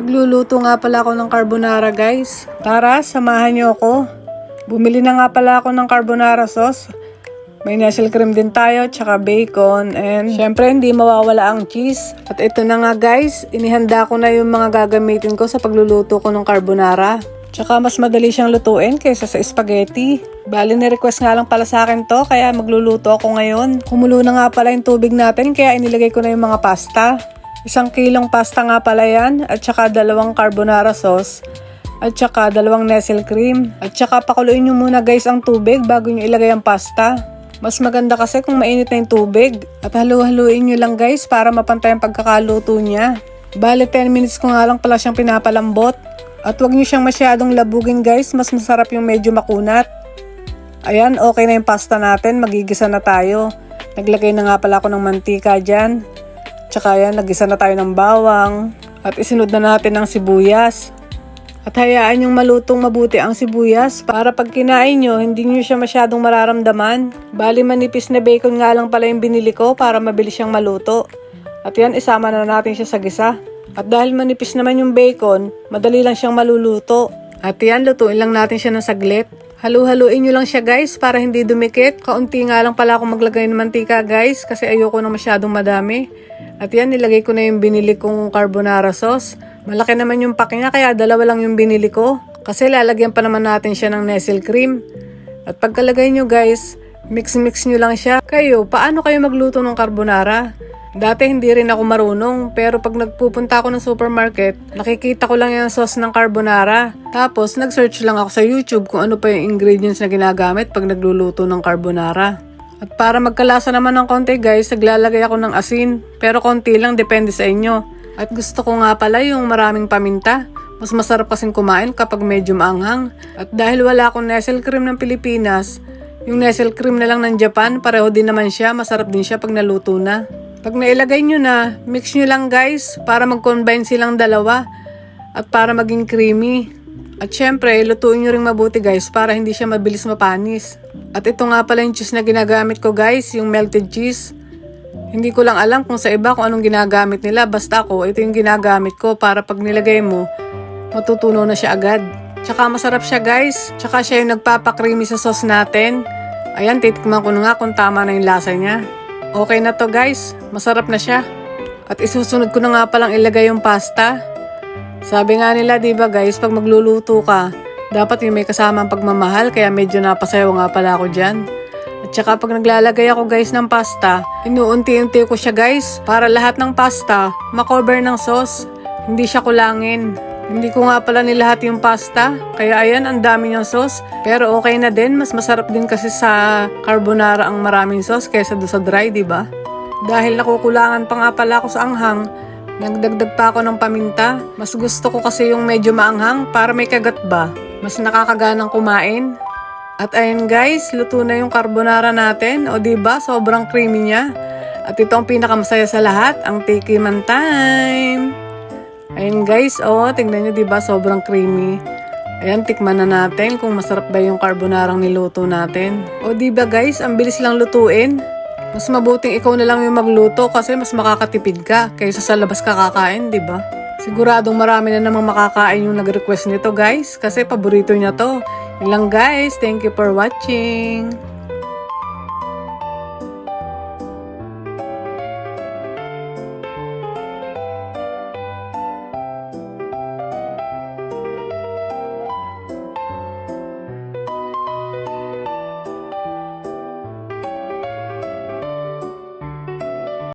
Magluluto nga pala ako ng carbonara guys. Tara, samahan niyo ako. Bumili na nga pala ako ng carbonara sauce. May nestle cream din tayo, tsaka bacon, and syempre hindi mawawala ang cheese. At ito na nga guys, inihanda ko na yung mga gagamitin ko sa pagluluto ko ng carbonara. Tsaka mas madali siyang lutuin kaysa sa spaghetti. Bali ni-request nga lang pala sa akin to, kaya magluluto ako ngayon. Kumulo na nga pala yung tubig natin, kaya inilagay ko na yung mga pasta. 1 kilong pasta nga pala yan, at saka 2 carbonara sauce, at saka 2 nestle cream. At saka pakuluin nyo muna guys ang tubig bago nyo ilagay ang pasta. Mas maganda kasi kung mainit na yung tubig. At halu-haluin nyo lang guys para mapantay ang pagkakaluto niya. Bale 10 minutes ko nga lang pala siyang pinapalambot. At huwag nyo siyang masyadong labugin guys, mas masarap yung medyo makunat. Ayan, okay na yung pasta natin, magigisa na tayo. Naglagay na nga pala ako ng mantika dyan. Tsaka yan, nagisa na tayo ng bawang. At isunod na natin ang sibuyas. At hayaan yung malutong mabuti ang sibuyas para pag kinain nyo, hindi nyo siya masyadong mararamdaman. Bali manipis na bacon nga lang pala yung binili ko para mabilis siyang maluto. At yan, isama na natin siya sa gisa. At dahil manipis naman yung bacon, madali lang siyang maluluto. At yan, lutuin lang natin siya ng saglit. Halu-haluin nyo lang siya guys para hindi dumikit. Kaunti nga lang pala akong maglagay ng mantika guys kasi ayoko na masyadong madami. At yan, nilagay ko na yung binili kong carbonara sauce. Malaki naman yung pack niya kaya 2 lang yung binili ko. Kasi lalagyan pa naman natin siya ng nestle cream. At pagkalagay nyo guys, mix-mix nyo lang siya. Kayo, paano kayo magluto ng carbonara? Dati hindi rin ako marunong, pero pag nagpupunta ako ng supermarket, nakikita ko lang yung sauce ng carbonara. Tapos nag-search lang ako sa YouTube kung ano pa yung ingredients na ginagamit pag nagluluto ng carbonara. At para magkalasa naman ng konti guys, naglalagay ako ng asin. Pero konti lang, depende sa inyo. At gusto ko nga pala yung maraming paminta. Mas masarap kasing kumain kapag medyo maanghang. At dahil wala akong nestle cream ng Pilipinas, yung nestle cream na lang ng Japan, pareho din naman siya. Masarap din siya pag naluto na. Pag nailagay nyo na, mix nyo lang guys para mag-combine silang dalawa. At para maging creamy. At syempre, lutuin nyo rin mabuti guys para hindi siya mabilis mapanis. At ito nga pala yung cheese na ginagamit ko guys, yung melted cheese. Hindi ko lang alam kung sa iba kung anong ginagamit nila. Basta ako, ito yung ginagamit ko para pag nilagay mo, matutunaw na siya agad. Tsaka masarap siya guys. Tsaka siya yung nagpapakreamy sa sauce natin. Ayan, titikman ko na nga kung tama na yung lasa niya. Okay na to guys. Masarap na siya. At isusunod ko na nga palang ilagay yung pasta. Sabi nga nila, diba guys, pag magluluto ka, dapat yung may kasamang pagmamahal. Kaya medyo napasayaw nga pala ako dyan. At saka pag naglalagay ako guys ng pasta, inuunti-unti ko siya guys para lahat ng pasta makover ng sauce. Hindi siya kulangin. Hindi ko nga pala nilahat yung pasta, kaya ayan, ang dami niyang sauce. Pero okay na din, mas masarap din kasi sa carbonara ang maraming sauce kaysa do sa dry, diba? Dahil nakukulangan pa nga pala ako sa anghang, nagdagdag pa ako ng paminta. Mas gusto ko kasi yung medyo maanghang para may kagat ba. Mas nakakaganang kumain. At ayun guys, luto na yung carbonara natin. O diba, sobrang creamy niya. At ito ang pinakamasaya sa lahat, ang tikiman time. Ayun guys, tingnan nyo diba, sobrang creamy. Ayan, tikman na natin kung masarap ba yung carbonarang niluto natin. O diba guys, ang bilis lang lutuin. Mas mabuting ikaw na lang yung magluto kasi mas makakatipid ka kaysa sa labas kakakain, diba? Siguradong marami na namang makakain yung nag-request nito guys kasi paborito niya to. Yun lang guys, thank you for watching.